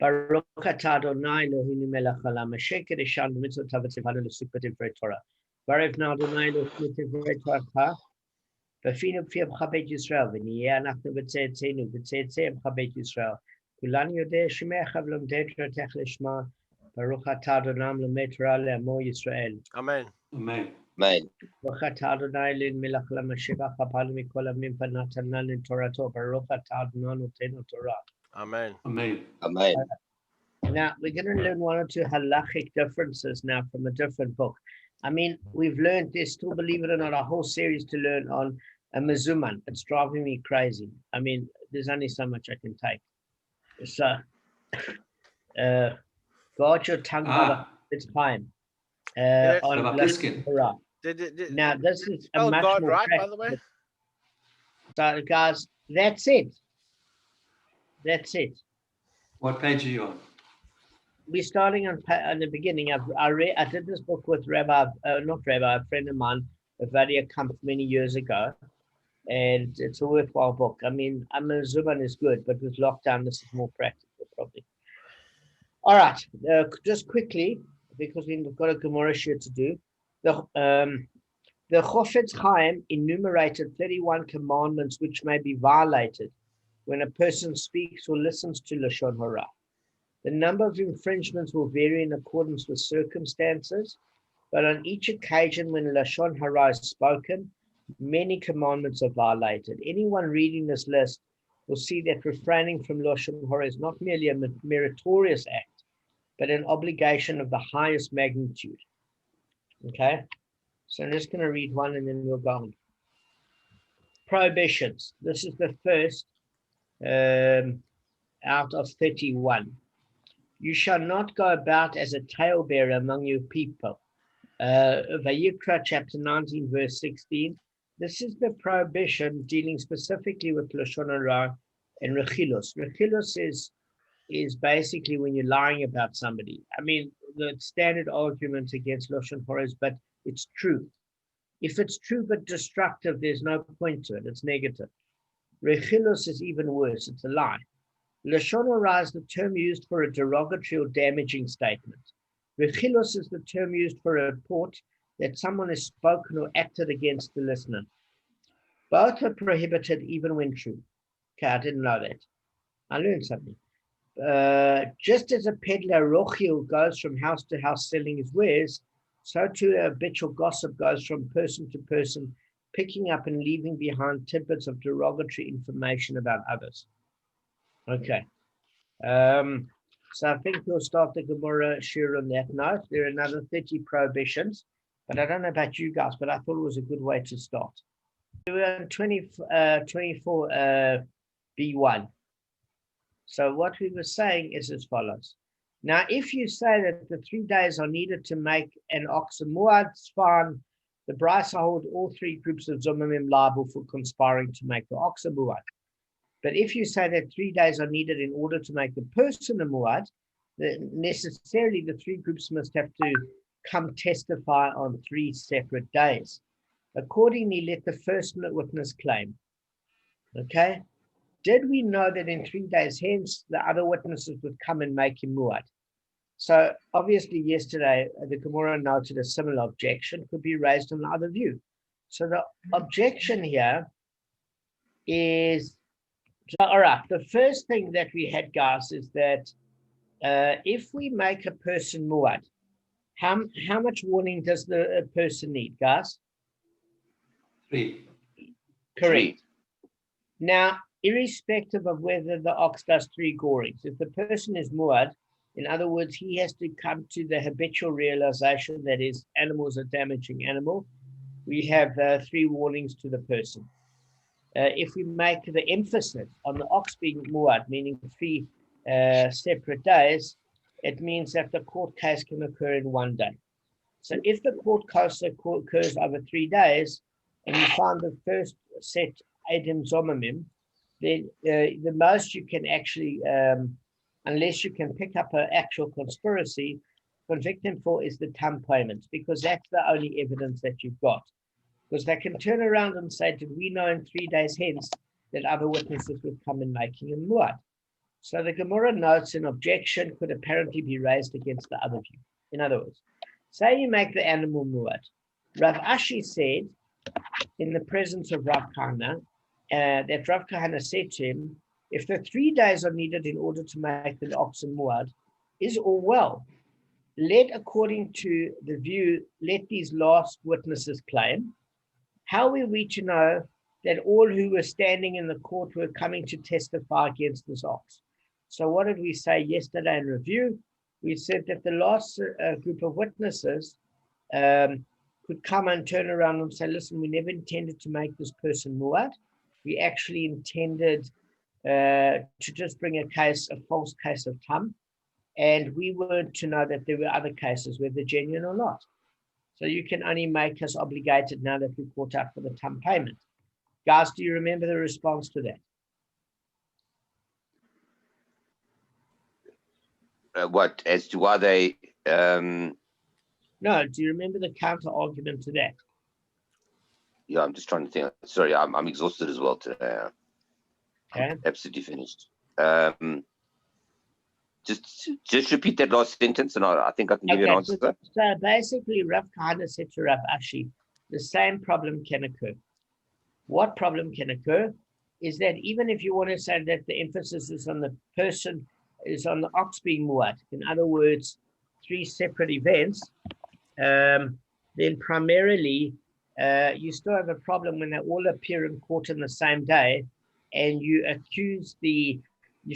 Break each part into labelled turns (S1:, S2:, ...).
S1: Baruch atah Adonai Eloheinu melech haolam asher qiddashanu b'mitzvotav v'tzivanu l'suk b'divrei Torah. Baruch Adonai Eloheinu b'divrei Torah b'finu b'fiach beit Yisrael v'niyeh anachnu v'tzeitzeinu v'tzeitzeim beit Yisrael. Kulan yodeh shemecha v'lomdei toratech lishma. Baruch atah Adonai l'mei Torah le'amo Yisrael.
S2: Amen.
S3: Amen.
S4: Amen.
S1: Baruch atah Adonai Eloheinu melech haolam asher b'chapanu mikol amim v'natan lanu Torato. Baruch atah Adonai notenu Torah.
S2: Amen.
S3: Amen.
S4: Amen.
S1: Now, we're going to learn one or two halachic differences now from a different book. I mean, we've learned, there's still, believe it or not, a whole series to learn on a mezuman. It's driving me crazy. I mean, there's only so much I can take. So, guard your tongue by the it's time. On
S3: Rabbi Pliskin.
S1: Torah. Now, this is a much
S2: God
S1: more
S2: right, by
S1: practical.
S2: the way.
S1: So, guys, that's it. That's it.
S3: What page are you on?
S1: We're starting on the beginning. I did this book with not Rabbi, a friend of mine, Bava Kamma, many years ago, and it's a worthwhile book. I mean, Zuban is good, but with lockdown, this is more practical, probably. All right, just quickly, because we've got a Gemara share to do. The Chofetz Chaim enumerated 31 commandments which may be violated when a person speaks or listens to Lashon Hara. The number of infringements will vary in accordance with circumstances, but on each occasion when Lashon Hara is spoken, many commandments are violated. Anyone reading this list will see that refraining from Lashon Hara is not merely a meritorious act, but an obligation of the highest magnitude. Okay, so I'm just going to read one and then we'll go on. Prohibitions. This is the first out of 31. You shall not go about as a talebearer among your people. Vayikra chapter 19 verse 16. This is the prohibition dealing specifically with Lashon Hara and Rechilus. Rechilus is basically when you're lying about somebody. I mean, the standard argument against Lashon Hara is, but it's true. If it's true but destructive, there's no point to it. It's negative. Rechilus is even worse. It's a lie. Lashon Hara is the term used for a derogatory or damaging statement. Rechilus is the term used for a report that someone has spoken or acted against the listener. Both are prohibited even when true. Okay, I didn't know that. I learned something. Just as a peddler rochil goes from house to house selling his wares, so too a habitual gossip goes from person to person, picking up and leaving behind tidbits of derogatory information about others. Okay. So I think we'll start the Gemara share on that note. There are another 30 prohibitions, but I don't know about you guys, but I thought it was a good way to start. We're on 24 B1. So what we were saying is as follows. Now, if you say that the 3 days are needed to make an ox a muad, it's fine. The Brisa hold all three groups of Zomamim liable for conspiring to make the ox a muad. But if you say that 3 days are needed in order to make the person a muad, then necessarily the three groups must have to come testify on 3 separate days. Accordingly, let the first witness claim. Okay? Did we know that in 3 days hence, the other witnesses would come and make him muad? So obviously yesterday, the Gemara noted a similar objection could be raised on the other view. So the objection here is, all right, the first thing that we had, guys, is that if we make a person muad, how much warning does the person need, guys?
S3: 3.
S1: Correct. Now, irrespective of whether the ox does 3 gorings, if the person is muad, in other words, he has to come to the habitual realization that his animal is a damaging animal. We have 3 warnings to the person. If we make the emphasis on the ox being muad, meaning 3 separate days, it means that the court case can occur in 1 day. So if the court case occurs over 3 days, and you find the first set Edim Zomamim, then the most you can actually, unless you can pick up an actual conspiracy, convict him for is the tam payment, because that's the only evidence that you've got. Because they can turn around and say, did we know in 3 days hence that other witnesses would come and making him muad? So the Gemara notes an objection could apparently be raised against the other view. In other words, say you make the animal muad. Rav Ashi said, in the presence of Rav Kamma, that Rav Kamma said to him, if the 3 days are needed in order to make the oxen muad, is all well. According to the view, let these last witnesses claim. How were we to know that all who were standing in the court were coming to testify against this ox? So what did we say yesterday in review? We said that the last group of witnesses could come and turn around and say, listen, we never intended to make this person muad. We actually intended to just bring a false case of tam. And we weren't to know that there were other cases, whether genuine or not. So you can only make us obligated now that we're caught up for the tam payment. Guys, do you remember the response to
S2: that? What, as to why they...
S1: No, do you remember the counter argument to that?
S2: Yeah, I'm just trying to think. Sorry, I'm exhausted as well today.
S1: Okay.
S2: I'm absolutely finished. Just repeat that last sentence, and I think I can give you an answer.
S1: So basically, Rav Kamma said to Rav Ashi, the same problem can occur. What problem can occur is that even if you want to say that the emphasis is on the person, is on the ox being muad, in other words, 3 separate events, then primarily you still have a problem when they all appear in court on the same day, and you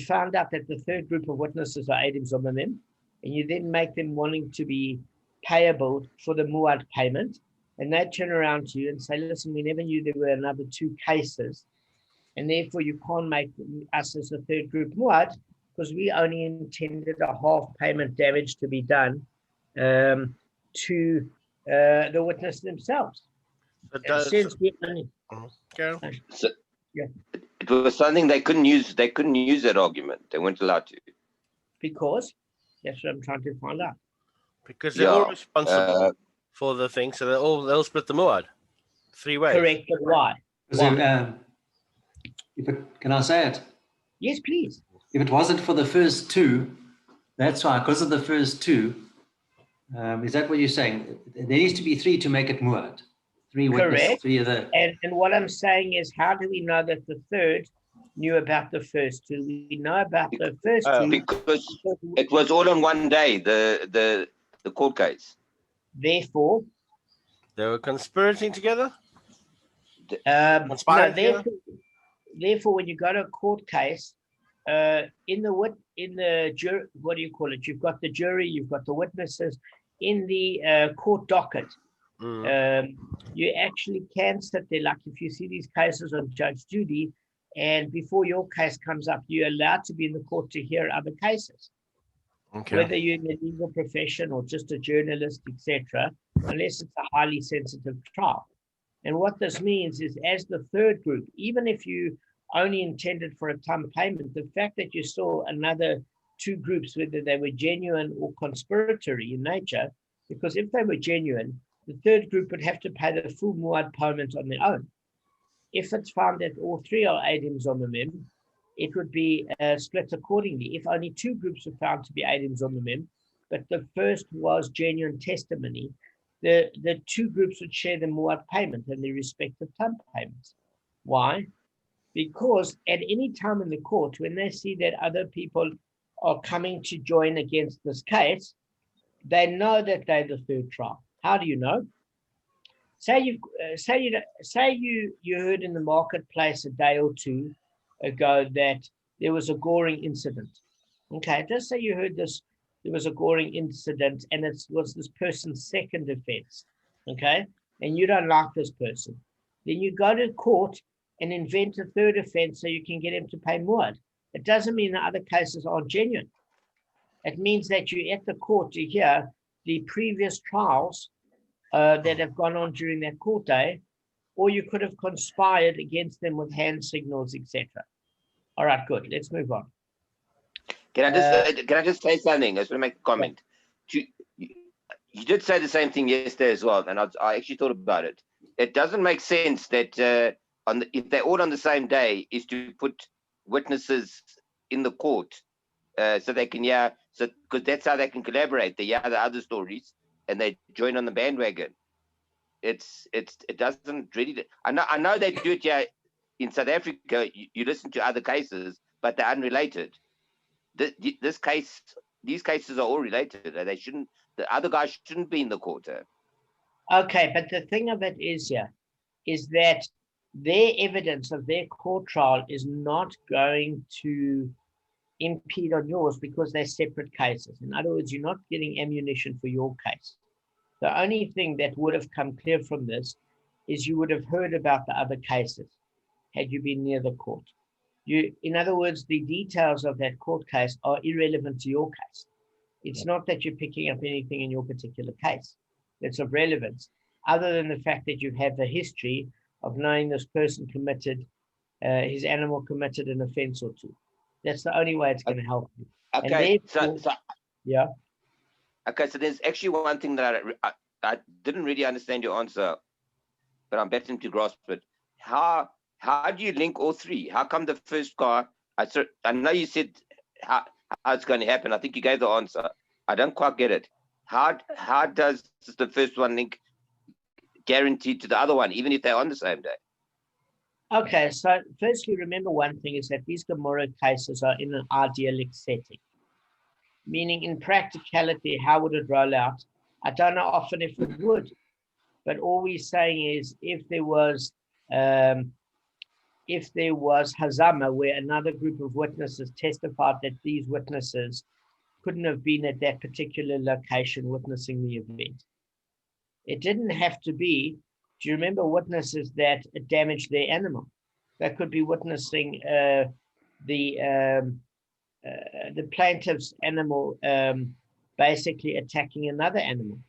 S1: found out that the third group of witnesses are Eidim Zomamim, and you then make them wanting to be payable for the muad payment, and they turn around to you and say, listen, we never knew there were another 2 cases, and therefore you can't make us as a third group muad, because we only intended a half payment damage to be done to the witness themselves. Since we only...
S2: So, yeah. It was something they couldn't use that argument. They weren't allowed to.
S1: Because? That's what I'm trying to find out.
S4: Because they're all responsible for the thing, so they'll split the muad 3 ways.
S1: Correct, but why?
S3: Can I say it?
S1: Yes, please.
S3: If it wasn't for the first 2, that's why, because of the first 2, is that what you're saying? There needs to be 3 to make it muad. 3 witnesses.
S1: Correct.
S3: 3 of the...
S1: And what I'm saying is, how do we know that the third knew about the first 2? We know about the first 2
S2: because it was all on one day, the court case.
S1: Therefore,
S4: they were conspiring together.
S1: Therefore, when you go to a court case, in the jury, what do you call it? You've got the jury, you've got the witnesses in the court docket. You actually can sit there, like if you see these cases on Judge Judy, and before your case comes up, you're allowed to be in the court to hear other cases. Okay. Whether you're in the legal profession or just a journalist, etc., unless it's a highly sensitive trial. And what this means is, as the third group, even if you only intended for a tam payment, the fact that you saw another 2 groups, whether they were genuine or conspiratory in nature, because if they were genuine, the third group would have to pay the full muad payment on their own. If it's found that all 3 are Eidim Zomamim, it would be split accordingly. If only 2 groups were found to be Eidim Zomamim, but the first was genuine testimony, the 2 groups would share the muad payment and their respective tam payments. Why? Because at any time in the court, when they see that other people are coming to join against this case, they know that they're the third trial. How do you know? Say you heard in the marketplace a day or 2 ago that there was a goring incident. Okay, just say you heard there was a goring incident and it was this person's second offense. Okay, and you don't like this person. Then you go to court and invent a third offense so you can get him to pay muad. It doesn't mean the other cases aren't genuine. It means that you're at the court to hear the previous trials that have gone on during that court day, or you could have conspired against them with hand signals, etc. All right, good. Let's move on.
S2: Can I just say something? I just want to make a comment. You did say the same thing yesterday as well, and I actually thought about it. It doesn't make sense that if they're all on the same day, is to put witnesses in the court, so they can hear, so because that's how they can collaborate. They hear the other stories and they join on the bandwagon. It doesn't really. I know they do it here in South Africa. You listen to other cases, but they're unrelated. These cases are all related. They shouldn't. The other guys shouldn't be in the court.
S1: Okay, but the thing of it is that their evidence of their court trial is not going to impede on yours because they're separate cases. In other words, you're not getting ammunition for your case. The only thing that would have come clear from this is you would have heard about the other cases had you been near the court. In other words, the details of that court case are irrelevant to your case. It's not that you're picking up anything in your particular case that's of relevance, other than the fact that you have the history of knowing this person committed, his animal committed an offense or two. That's the only way it's going to help you.
S2: Okay,
S1: yeah.
S2: Okay, so there's actually one thing that I didn't really understand your answer, but I'm beginning to grasp it. How do you link all three? How come the first car? I know you said how it's going to happen. I think you gave the answer. I don't quite get it. How does the first one link guaranteed to the other one, even if they're on the same day?
S1: Okay, so firstly, remember one thing is that these Gemara cases are in an idyllic setting. Meaning in practicality, how would it roll out? I don't know often if it would, but all we're saying is if there was Hazama, where another group of witnesses testified that these witnesses couldn't have been at that particular location witnessing the event. It didn't have to be, do you remember witnesses that damaged their animal? That could be witnessing the plaintiff's animal basically attacking another animal.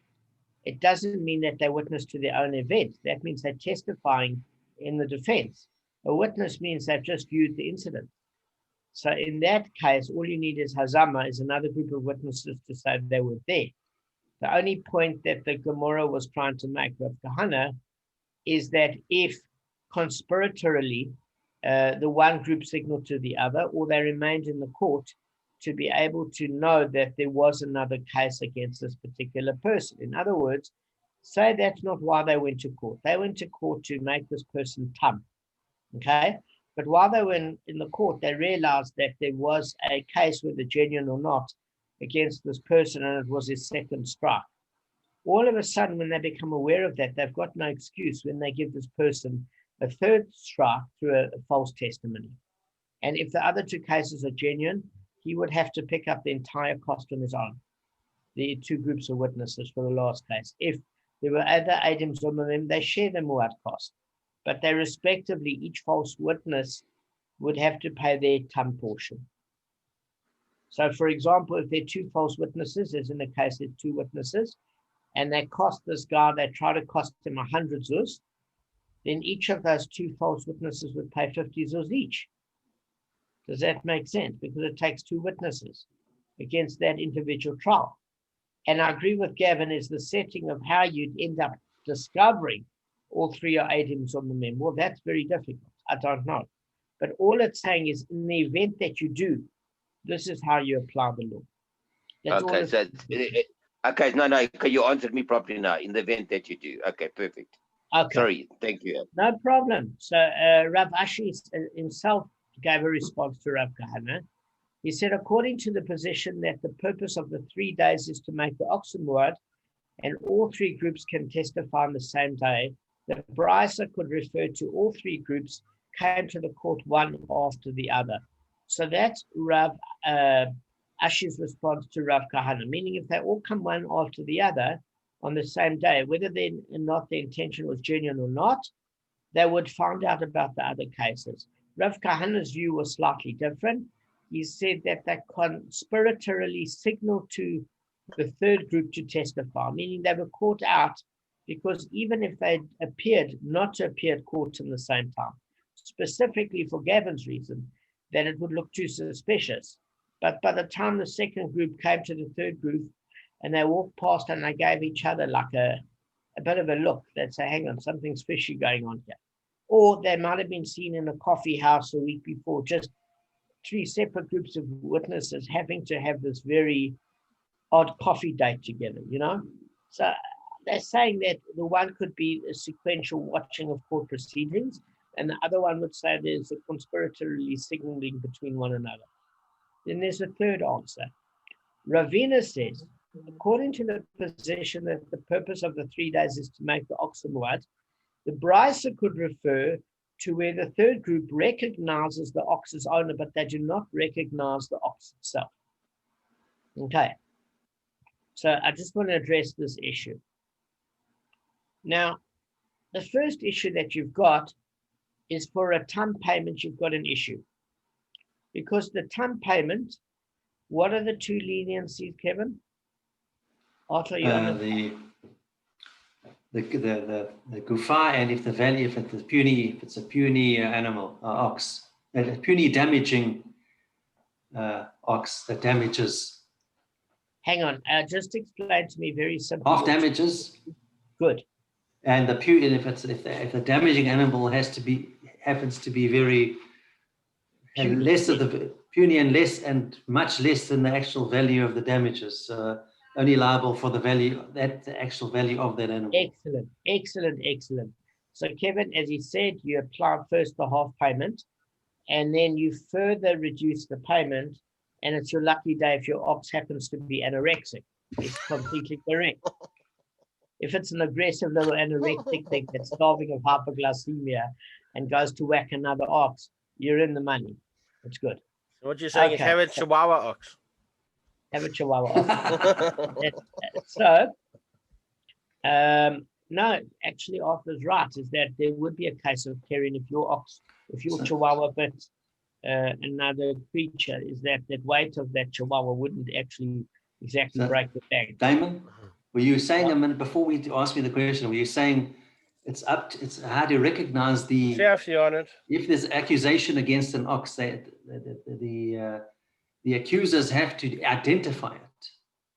S1: It doesn't mean that they witness to their own event. That means they're testifying in the defense. A witness means they've just viewed the incident. So in that case, all you need is Hazama, is another group of witnesses to say they were there. The only point that the Gemara was trying to make, Rav Kahana, is that if conspiratorially the one group signaled to the other, or they remained in the court to be able to know that there was another case against this particular person. In other words, say that's not why they went to court. They went to court to make this person tam, okay? But while they were in the court, they realized that there was a case, whether genuine or not, against this person, and it was his second strike. All of a sudden, when they become aware of that, they've got no excuse when they give this person a third strike through a false testimony. And if the other two cases are genuine, he would have to pick up the entire cost on his own, the two groups of witnesses for the last case. If there were other items on them, they share the muad cost, but they respectively, each false witness would have to pay their tam portion. So for example, if there are two false witnesses, as in the case there's two witnesses, and they cost this guy, they try to cost him 100 zuz, then each of those two false witnesses would pay 50 zuz each. Does that make sense? Because it takes two witnesses against that individual trial. And I agree with Gavin, is the setting of how you'd end up discovering all three are items on the mem. Well, that's very difficult. I don't know. But all it's saying is in the event that you do, this is how you apply the law. That's
S2: okay, so okay, no, okay, you answered me properly now. In the event that you do, okay, perfect. Okay, sorry, thank you.
S1: No problem. So Rav Ashi himself gave a response to Rav Kahana. He said, according to the position that the purpose of the 3 days is to make the oxen word, and all three groups can testify on the same day, the Brisa could refer to all three groups came to the court one after the other. So that's Rav Ashi's response to Rav Kahana, meaning if they all come one after the other on the same day, whether they not the intention was genuine or not, they would find out about the other cases. Rav Kahana's view was slightly different. He said that they conspiratorially signaled to the third group to testify, meaning they were caught out because even if they appeared not to appear at court in the same time, specifically for Gavin's reason, that it would look too suspicious. But by the time the second group came to the third group and they walked past and they gave each other like a bit of a look, they'd say, hang on, something's fishy going on here. Or they might have been seen in a coffee house a week before, just three separate groups of witnesses having to have this very odd coffee date together, you know? So they're saying that the one could be a sequential watching of court proceedings, and the other one would say there's a conspiratorially signaling between one another. Then there's a third answer. Ravina says, according to the position that the purpose of the 3 days is to make the ox muad, the brisa could refer to where the third group recognizes the ox's owner, but they do not recognize the ox itself. Okay. So I just want to address this issue. Now, the first issue that you've got is for a ton payment, you've got an issue. Because the ton payment, what are the two leniencies, Kevin?
S3: The gufa, and if the value, if it's a puny animal, ox, a puny damaging ox that damages.
S1: Hang on, just explain to me very simply.
S3: Half damages.
S1: Good.
S3: And the puny, if the damaging animal happens to be very less of the puny and much less than the actual value of the damages. Only liable for the actual value of that animal.
S1: Excellent. So Kevin, as he said, you apply first the half payment, and then you further reduce the payment, and it's your lucky day if your ox happens to be anorexic. It's completely correct. If it's an aggressive little anorexic thing that's starving of hypoglycemia and goes to whack another ox, you're in the money. It's good.
S4: So what you're saying is have a Chihuahua ox.
S1: Have a Chihuahua ox. So, no, actually, Arthur's right, is that there would be a case of carrying if your Chihuahua bit another creature, is that weight of that Chihuahua wouldn't actually exactly break the bank.
S3: Damon, were you saying a minute before we asked me the question, were you saying it's how to recognize if there's accusation against an ox, the accusers have to identify it?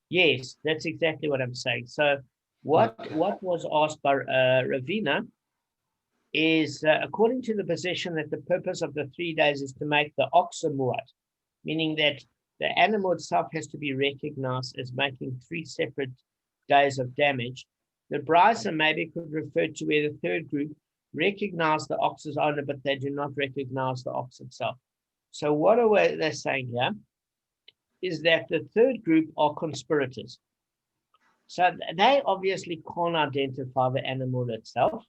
S1: Yes, that's exactly what I'm saying. So what was asked by Ravina is, according to the position that the purpose of the 3 days is to make the ox a muad, meaning that the animal itself has to be recognized as making 3 separate days of damage. The brisa maybe could refer to where the third group recognize the ox's owner, but they do not recognize the ox itself. So what are they saying here is that the third group are conspirators. So they obviously can't identify the animal itself.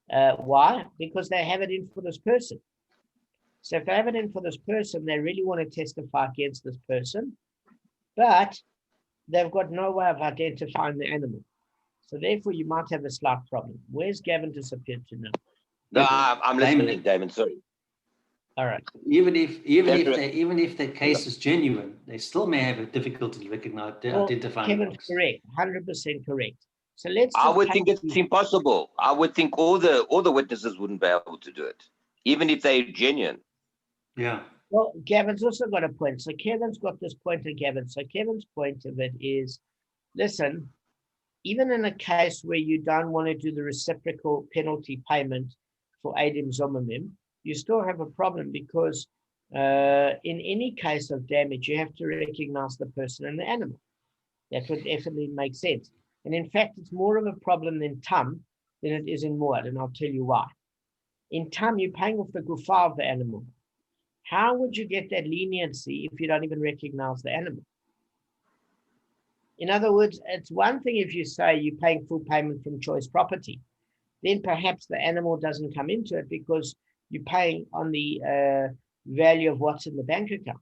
S1: Why? Because they have it in for this person. So if they have it in for this person, they really want to testify against this person, but they've got no way of identifying the animal. So therefore, you might have a slight problem. Where's Gavin disappeared to now?
S2: No, I'm listening, Damon. Sorry.
S1: All right.
S3: Even if the case is genuine, they still may have a difficulty identifying.
S1: Kevin's correct, 100% correct. So let's.
S2: I would think it's impossible. I would think all the witnesses wouldn't be able to do it, even if they're genuine.
S3: Yeah.
S1: Well, Gavin's also got a point. So Kevin's got this point of Gavin. So Kevin's point of it is, listen, even in a case where you don't want to do the reciprocal penalty payment for Adim Zomamim, you still have a problem because in any case of damage, you have to recognize the person and the animal. That would definitely make sense. And in fact, it's more of a problem in Tam than it is in Muad, and I'll tell you why. In Tam, you're paying off the gufa of the animal. How would you get that leniency if you don't even recognize the animal? In other words, it's one thing if you say you're paying full payment from choice property, then perhaps the animal doesn't come into it because you're paying on the value of what's in the bank account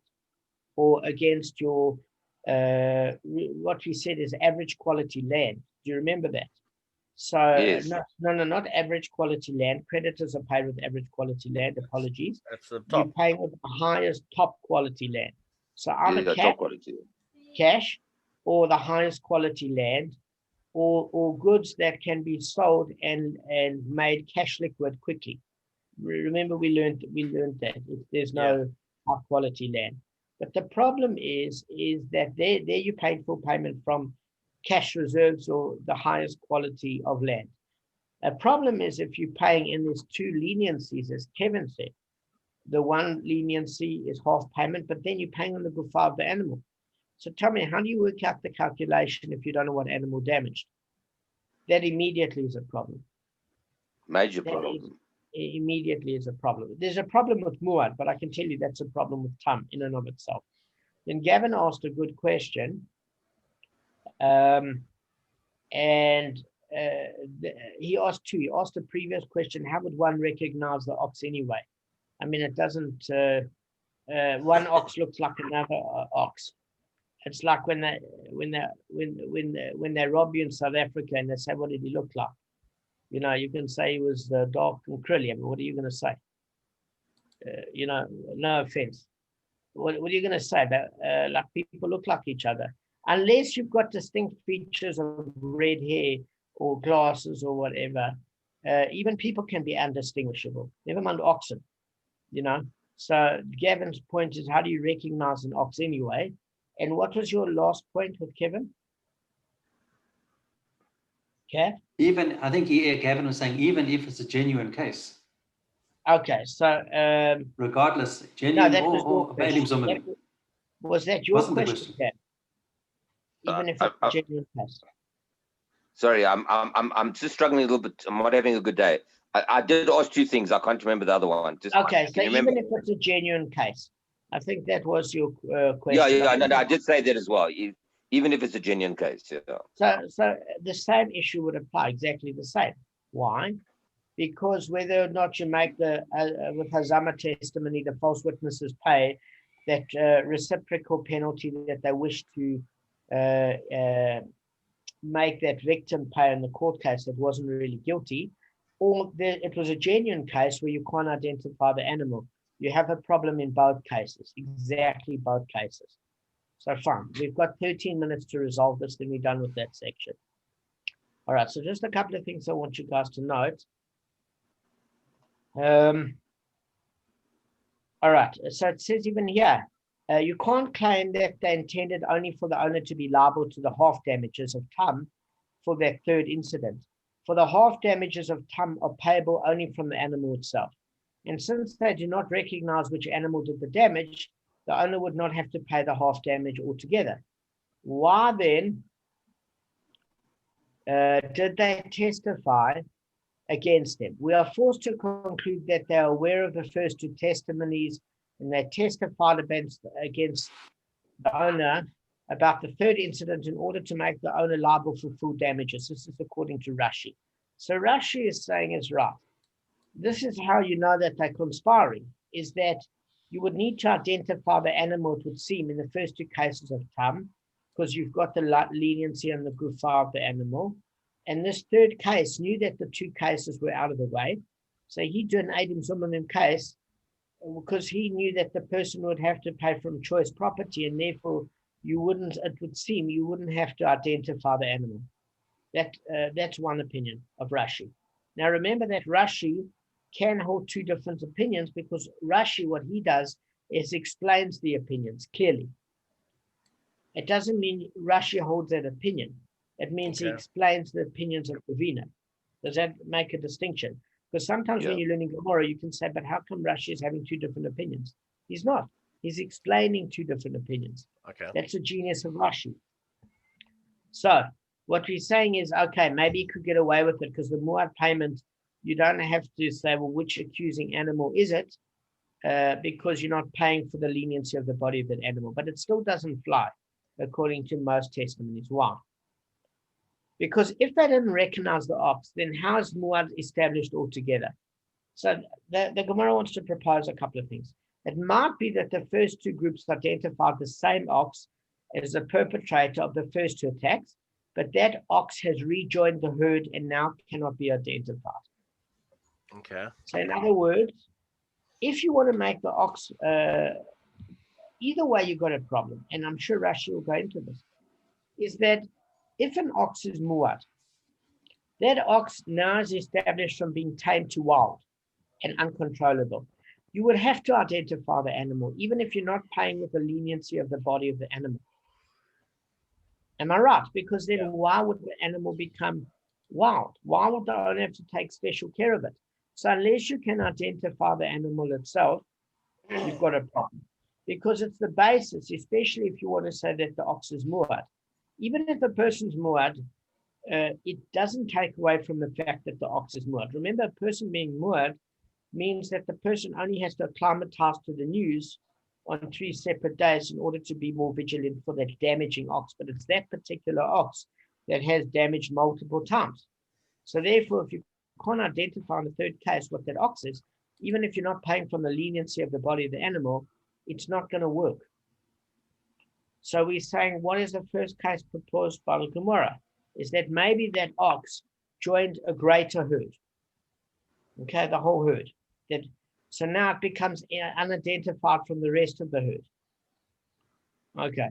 S1: or against your, what we said is average quality land. Do you remember that? So
S2: yes.
S1: Not average quality land. Creditors are paid with average quality land. Apologies.
S4: That's the top.
S1: You're paying with the highest top quality land. So either
S2: top quality.
S1: Cash or the highest quality land or goods that can be sold and made cash liquid quickly. Remember we learned that there's no high quality land. But the problem is that there you pay full payment from cash reserves or the highest quality of land. A problem is if you're paying in these two leniencies, as Kevin said, the one leniency is half payment, but then you're paying on the gufa of the animal. So tell me, how do you work out the calculation if you don't know what animal damaged? That immediately is a problem.
S2: Major problem.
S1: Immediately is a problem. There's a problem with muad, but I can tell you that's a problem with tam in and of itself. Then Gavin asked a good question. He asked two. He asked a previous question: how would one recognize the ox anyway? I mean, it doesn't. One ox looks like another ox. It's like when they rob you in South Africa and they say, "What did he look like?" You know, you can say he was dark and curly. I mean, what are you going to say? You know, no offense. What are you going to say about like people look like each other? Unless you've got distinct features of red hair or glasses or whatever, even people can be undistinguishable. Never mind oxen, you know. So Gavin's point is, how do you recognize an ox anyway? And what was your last point with Kevin? Okay.
S3: Even, I think Gavin was saying, even if it's a genuine case.
S1: Okay, so
S3: regardless, genuine
S1: no,
S3: or
S1: was that your question? Even if it's a genuine case.
S2: Sorry, I'm just struggling a little bit. I'm not having a good day. I did ask two things. I can't remember the other one.
S1: Okay, so even if it's a genuine case, I think that was your question.
S2: Yeah, no, I did say that as well. Even if it's a genuine case. Yeah.
S1: So the same issue would apply, exactly the same. Why? Because whether or not you make the with Hazama testimony, the false witnesses pay that reciprocal penalty that they wish to make that victim pay in the court case that wasn't really guilty, or it was a genuine case where you can't identify the animal. You have a problem in both cases, exactly both cases. So fine, we've got 13 minutes to resolve this, then we're done with that section. All right, so just a couple of things I want you guys to note. All right, so it says even here, you can't claim that they intended only for the owner to be liable to the half damages of tam for that third incident. For the half damages of tam are payable only from the animal itself. And since they do not recognize which animal did the damage, the owner would not have to pay the half damage altogether. Why then did they testify against them? We are forced to conclude that they are aware of the first two testimonies and they testified against the owner about the third incident in order to make the owner liable for full damages. This is according to Rashi. So Rashi is saying is right. This is how you know that they're conspiring, is that you would need to identify the animal, it would seem, in the first two cases of tam, because you've got the leniency and the gufa of the animal. And this third case knew that the two cases were out of the way. So he did an Adam Zimmerman case because he knew that the person would have to pay from choice property, and therefore you wouldn't, it would seem, you wouldn't have to identify the animal. That's one opinion of Rashi. Now remember that Rashi can hold two different opinions, because Rashi, what he does is explains the opinions clearly. It doesn't mean Rashi holds that opinion. It means he explains the opinions of Ravina. Does that make a distinction? Because sometimes when you're learning Gemara, you can say, but how come Rashi is having two different opinions? He's not. He's explaining two different opinions.
S4: Okay.
S1: That's the genius of Rashi. So what we're saying is, okay, maybe you could get away with it because the muad payment, you don't have to say, well, which accusing animal is it? Because you're not paying for the leniency of the body of that animal. But it still doesn't fly, according to most testimonies. Why? Because if they didn't recognize the ox, then how is muad established altogether? So the Gemara wants to propose a couple of things. It might be that the first two groups identified the same ox as the perpetrator of the first two attacks, but that ox has rejoined the herd and now cannot be identified.
S4: Okay.
S1: So in other words, if you want to make the ox, either way you got a problem, and I'm sure Rashi will go into this, is that if an ox is muad, that ox now is established from being tamed to wild and uncontrollable. You would have to identify the animal, even if you're not paying with the leniency of the body of the animal. Am I right? Because then why would the animal become wild? Why would the owner have to take special care of it? So unless you can identify the animal itself, you've got a problem. Because it's the basis, especially if you want to say that the ox is muad. Even if the person's muad, it doesn't take away from the fact that the ox is muad. Remember, a person being muad means that the person only has to acclimatize to the news on 3 separate days in order to be more vigilant for that damaging ox. But it's that particular ox that has damaged multiple times. So therefore, if you can't identify in the third case what that ox is, even if you're not paying from the leniency of the body of the animal, it's not going to work. So we're saying, what is the first case proposed by the Gemara? Is that maybe that ox joined a greater herd. Okay, the whole herd. So now it becomes unidentified from the rest of the herd. Okay.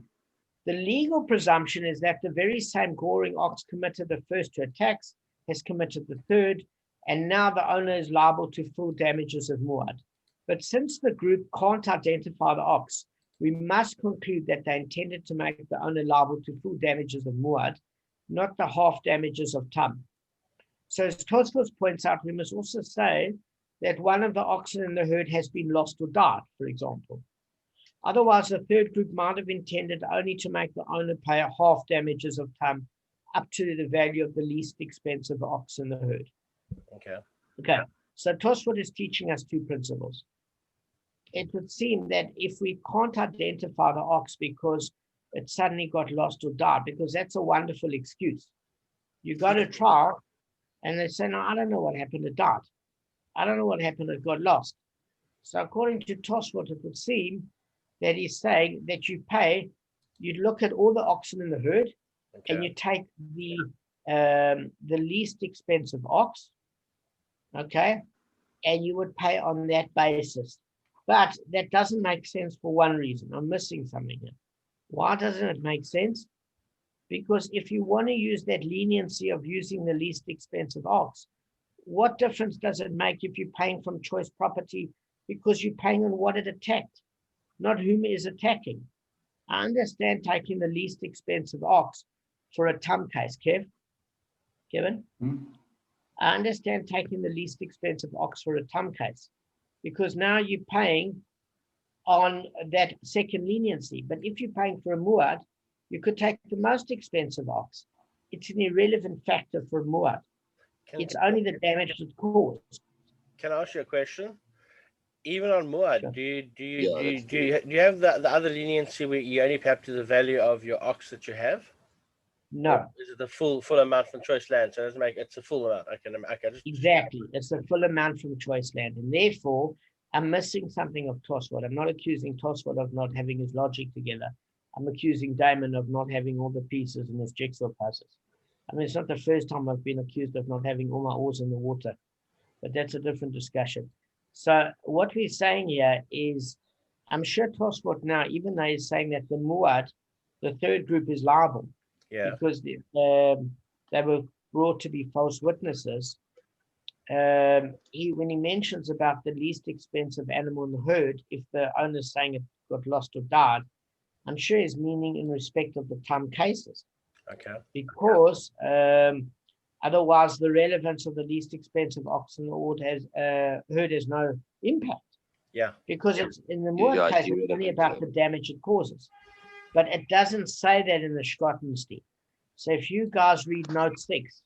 S1: The legal presumption is that the very same goring ox committed the first 2 attacks has committed the third, and now the owner is liable to full damages of muad. But since the group can't identify the ox, we must conclude that they intended to make the owner liable to full damages of muad, not the half damages of tam. So as Tosfos points out, we must also say that one of the oxen in the herd has been lost or died, for example. Otherwise, the third group might have intended only to make the owner pay a half damages of tam up to the value of the least expensive ox in the herd. Okay. So Tosfot is teaching us 2 principles. It would seem that if we can't identify the ox because it suddenly got lost or died, because that's a wonderful excuse. You go to trial and they say, no, I don't know what happened, it died. I don't know what happened, it got lost. So according to Tosfot, it would seem that he's saying that you look at all the oxen in the herd, and you take the least expensive ox, okay, and you would pay on that basis. But that doesn't make sense for one reason. I'm missing something here. Why doesn't it make sense? Because if you want to use that leniency of using the least expensive ox, what difference does it make if you're paying from choice property because you're paying on what it attacked, not whom it is attacking? I understand taking the least expensive ox for a tam case, Kevin? I understand taking the least expensive ox for a tam case because now you're paying on that second leniency. But if you're paying for a muad, you could take the most expensive ox. It's an irrelevant factor for a muad. It's only the damage that's caused.
S4: Can I ask you a question? Even on muad,
S1: Sure.
S4: do you have the other leniency where you only pay up to the value of your ox that you have?
S1: No.
S4: Or is it the full amount from choice land? So it's a full amount.
S1: Exactly. It's the full amount from choice land. And therefore, I'm missing something of Tosfot. I'm not accusing Tosfot of not having his logic together. I'm accusing Damon of not having all the pieces in his jigsaw puzzles. I mean, it's not the first time I've been accused of not having all my oars in the water, but that's a different discussion. So what we're saying here is, I'm sure Tosfot now, even though he's saying that the muad, the third group, is liable, because they were brought to be false witnesses. When he mentions about the least expensive animal in the herd, if the owner's saying it got lost or died, I'm sure he's meaning in respect of the tam cases.
S4: Okay.
S1: Because otherwise, the relevance of the least expensive ox in the herd has no impact.
S4: Yeah.
S1: Because it's in the muad case, it's only about the damage it causes. But it doesn't say that in the Schottenstein. So if you guys read note 6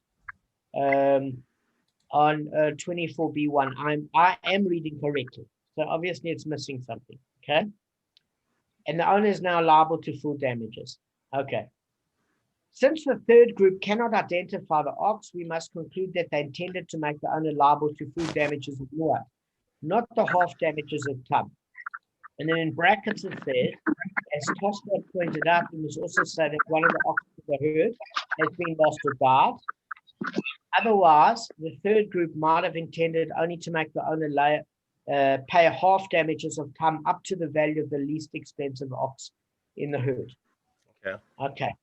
S1: on 24b1, I am reading correctly. So obviously it's missing something. Okay. And the owner is now liable to full damages. Okay. Since the third group cannot identify the ox, we must conclude that they intended to make the owner liable to full damages of muad, not the half damages of tam. And then in brackets it says, as Tosfot pointed out, we must also say that one of the oxen of the herd has been lost or died. Otherwise, the third group might have intended only to make the owner pay half damages of tam up to the value of the least expensive ox in the herd. Okay.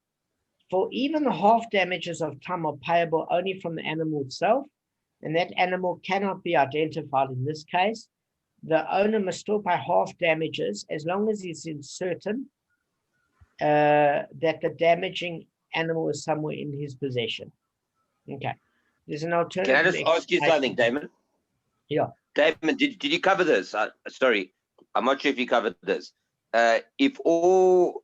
S1: For even the half damages of tam are payable only from the animal itself, and that animal cannot be identified in this case. The owner must still pay half damages as long as he's certain that the damaging animal is somewhere in his possession. Okay. There's an alternative.
S2: Can I just ask you something, Damon?
S1: Yeah.
S2: Damon, did you cover this? Sorry. I'm not sure if you covered this. If all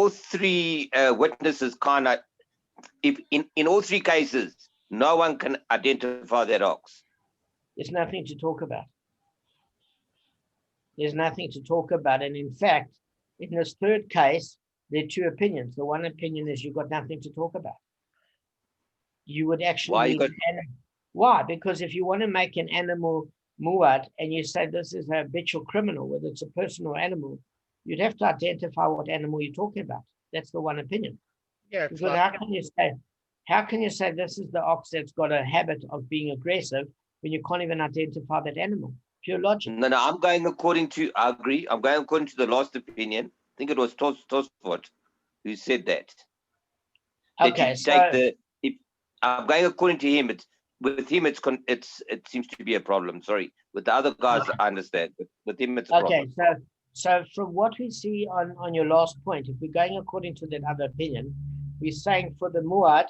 S2: three witnesses cannot, if in all three cases, no one can identify that ox.
S1: There's nothing to talk about. There's nothing to talk about. And in fact, in this third case, there are two opinions. The one opinion is you've got nothing to talk about. You would actually why? Because if you want to make an animal muad and you say this is a habitual criminal, whether it's a person or animal, you'd have to identify what animal you're talking about. That's the one opinion.
S4: Yeah.
S1: Because how can you say this is the ox that's got a habit of being aggressive when you can't even identify that animal? Pure logic.
S2: No, I'm going according to, I agree. I'm going according to the last opinion. I think it was Tosfot who said that.
S1: Okay,
S2: I'm going according to him. It seems to be a problem. Sorry, with the other guys, I understand, but with him, it's a problem.
S1: Okay, so from what we see on your last point, if we're going according to that other opinion, we're saying for the muad,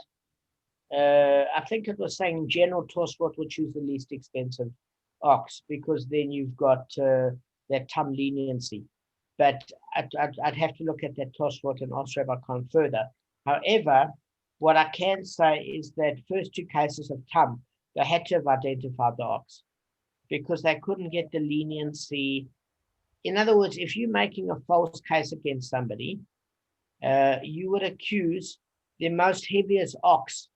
S1: I think it was saying in general Tosfot would choose the least expensive ox because then you've got that tam leniency. But I'd have to look at that Tosfot and ask Rabbi Khan further. However, what I can say is that first two cases of tam, they had to have identified the ox because they couldn't get the leniency. In other words, if you're making a false case against somebody, you would accuse the most heaviest ox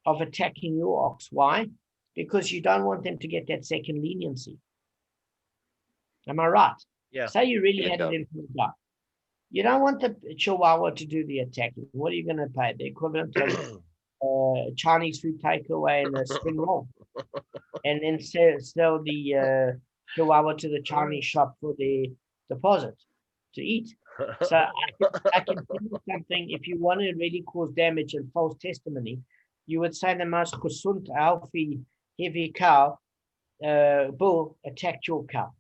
S1: of attacking your ox. Why? Because you don't want them to get that second leniency. Am I right?
S4: Yeah.
S1: Say you really had it in for the guy. You don't want the Chihuahua to do the attacking. What are you going to pay? The equivalent of Chinese food takeaway and a spring roll. And then sell the Chihuahua to the Chinese shop for the deposit to eat. So I can tell you something. If you want to really cause damage and false testimony, you would say the most gesund, healthy, heavy cow, bull, attacked your cow.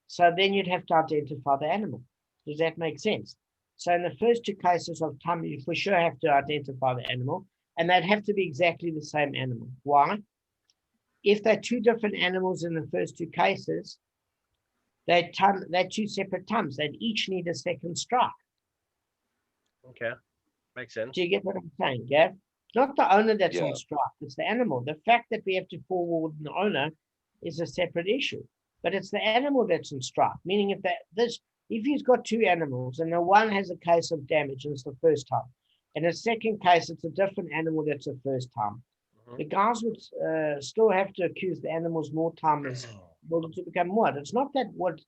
S1: So then you'd have to identify the animal. Does that make sense? So in the first two cases of tam, you for sure have to identify the animal, and they'd have to be exactly the same animal. Why? If they're two different animals in the first two cases, they're two separate tams. They'd each need a second strike.
S4: Okay, makes sense.
S1: Do you get what I'm saying, Gav? Not the owner that's on strike, it's the animal. The fact that we have to forward the owner is a separate issue, but it's the animal that's on strike. Meaning if he's got two animals and the one has a case of damage and it's the first time, and the second case it's a different animal that's the first time, the guys would still have to accuse the animals more time in order to become muad. It's not that what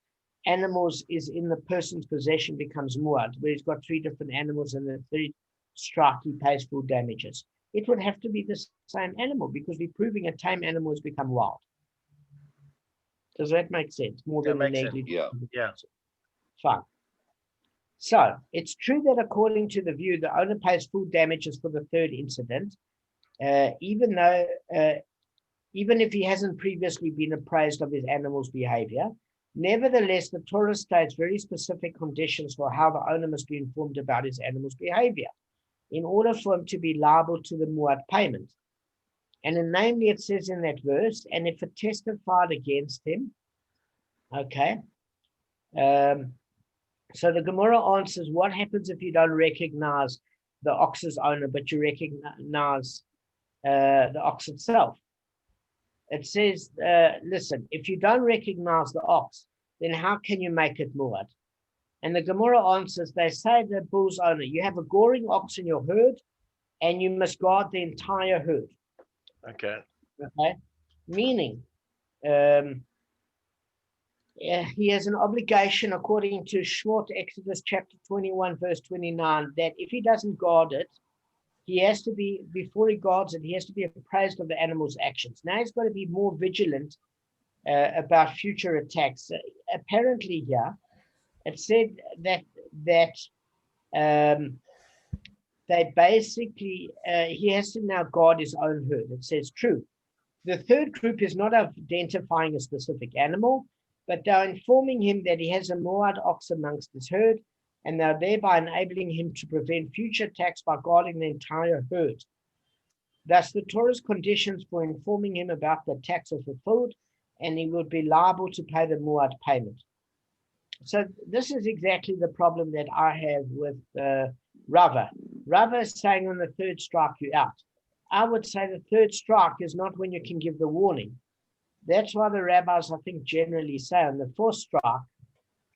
S1: animals is in the person's possession becomes muad, where he's got three different animals and the third strike he pays full damages. It would have to be the same animal because we're proving a tame animal has become wild. Does that make sense? More than a negligent.
S2: Yeah.
S1: Fine. So it's true that according to the view, the owner pays full damages for the third incident, even if he hasn't previously been appraised of his animal's behavior. Nevertheless, the Torah states very specific conditions for how the owner must be informed about his animal's behavior in order for him to be liable to the muad payment. And namely, it says in that verse, and if it testified against him, okay. So the Gemara answers, what happens if you don't recognize the ox's owner, but you recognize the ox itself? It says, listen, if you don't recognize the ox, then how can you make it muad? And the Gemara answers, they say the bull's owner, you have a goring ox in your herd, and you must guard the entire herd.
S4: Okay.
S1: Meaning, he has an obligation, according to short Exodus chapter 21, verse 29, that if he doesn't guard it, he has to be, before he guards it, he has to be appraised of the animal's actions. Now he's got to be more vigilant about future attacks. Apparently here, it said that they basically, he has to now guard his own herd. It says true. The third group is not identifying a specific animal, but they're informing him that he has a muad ox amongst his herd, and they're thereby enabling him to prevent future attacks by guarding the entire herd. Thus, the Torah's conditions for informing him about the attacks are fulfilled, and he would be liable to pay the muad payment. So this is exactly the problem that I have with Rava. Rava is saying on the third strike you're out. I would say the third strike is not when you can give the warning. That's why the rabbis, I think, generally say on the fourth strike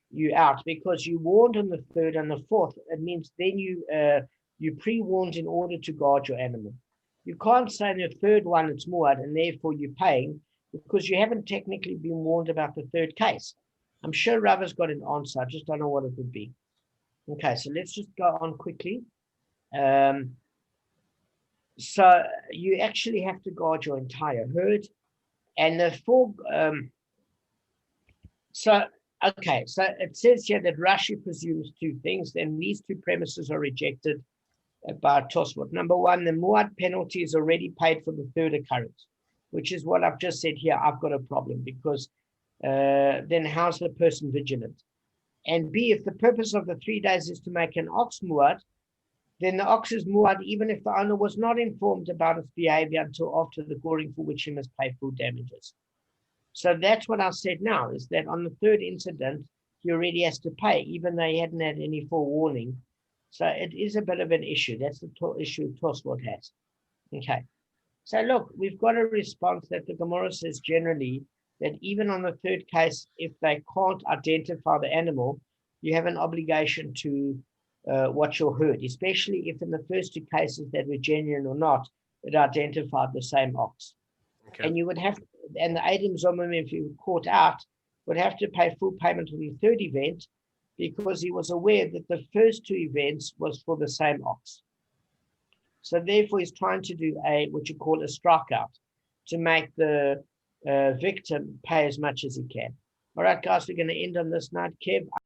S1: you out, because you warned on the third and the fourth. It means then you pre-warned in order to guard your animal. You can't say in the third one it's muad and therefore you're paying, because you haven't technically been warned about the third case. I'm sure Rava's got an answer. I just don't know what it would be. Okay, so let's just go on quickly. So you actually have to guard your entire herd. And the four, so it says here that Rashi presumes two things, and these two premises are rejected by Tosfot. Number one, the muad penalty is already paid for the third occurrence, which is what I've just said here. I've got a problem, because then how's the person vigilant? And B, if the purpose of the 3 days is to make an ox muad, then the ox is muad even if the owner was not informed about its behavior until after the goring, for which he must pay full damages. So that's what I said now, is that on the third incident, he already has to pay, even though he hadn't had any forewarning. So it is a bit of an issue. That's the issue Tosfot has. Okay. So look, we've got a response that the Gemara says generally that even on the third case, if they can't identify the animal, you have an obligation to watch your herd, especially if in the first two cases that were genuine or not, it identified the same ox. Okay. And you would have, and the Adim Zomim, if you were caught out, would have to pay full payment on the third event, because he was aware that the first two events was for the same ox. So therefore, he's trying to do what you call a strikeout, to make the victim pay as much as he can. All right, guys, we're going to end on this note. Kev.